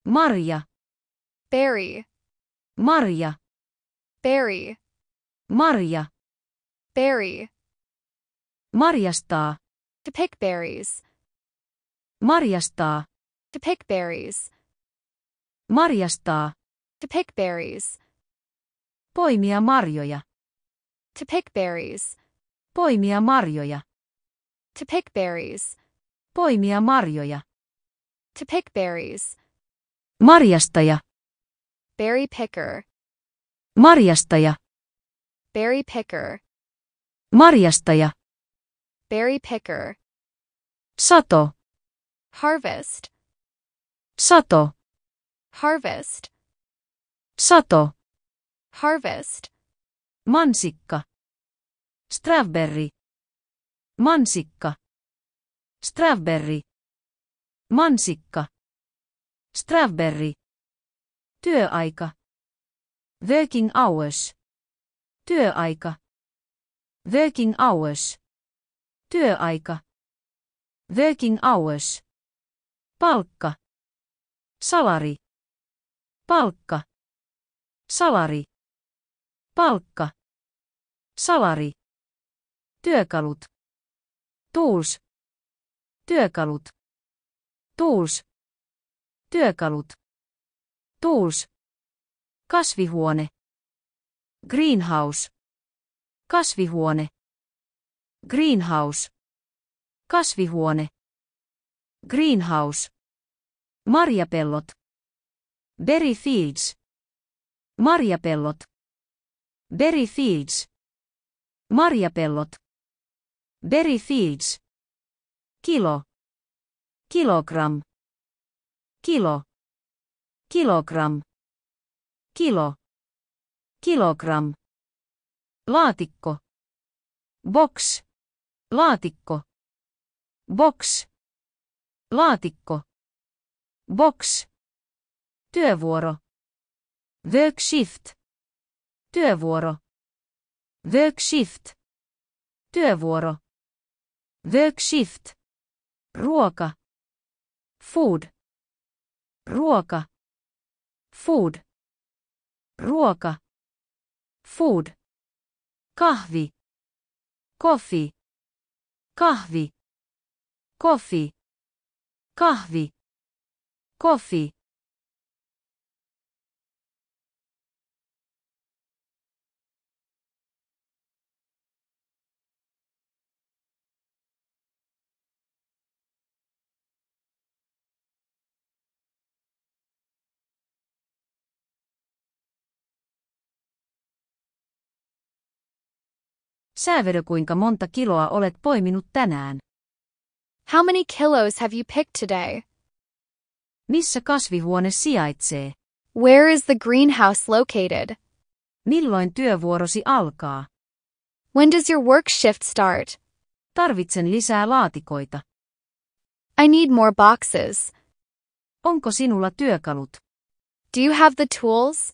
Marja. berry, Marja. berry, Marja. berry, Marjastaa. to pick berries, Marjastaa. to pick berries, Marjastaa. to pick berries, Poimia marjoja. to pick berries, Poimia marjoja. to pick berries, Poimia marjoja. to pick berries, Marjastaja. berry picker, Marjastaja. berry picker, Marjastaja. berry picker, Sato. harvest, Sato. harvest, Sato. harvest, Mansikka. Strawberry. Mansikka. Strawberry. Mansikka. Strawberry. Työaika. Working hours. Työaika. Working hours. Työaika. Working hours. Palkka. Salari. Palkka. Salari. Palkka. Salari. Työkalut. Tools. Työkalut. Tools. Työkalut. Tools. Kasvihuone. Greenhouse. Kasvihuone. Greenhouse. Kasvihuone. Greenhouse. Marjapellot. Berry fields. Marjapellot. Berry fields. Marjapellot. Berry fields. Kilo. Kilogram. Kilo. Kilogram. Kilo. Kilogram. Laatikko. Box. Laatikko. Box. Laatikko. Box. Työvuoro. Work shift. Työvuoro. Work shift. Työvuoro. Work shift. Ruoka. Food. Ruoka. Food. Ruoka. Food. Kahvi. Coffee. Kahvi. Coffee. Kahvi. Coffee. Säävedä, kuinka monta kiloa olet poiminut tänään? How many kilos have you picked today? Missä kasvihuone sijaitsee? Where is the greenhouse located? Milloin työvuorosi alkaa? When does your work shift start? Tarvitsen lisää laatikoita. I need more boxes. Onko sinulla työkalut? Do you have the tools?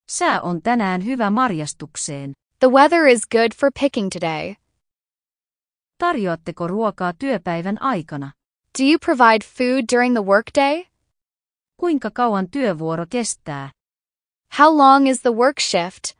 Sää on tänään hyvä marjastukseen. The weather is good for picking today. Tarjoatteko ruokaa työpäivän aikana? Do you provide food during the workday? Kuinka kauan työvuoro kestää? How long is the work shift?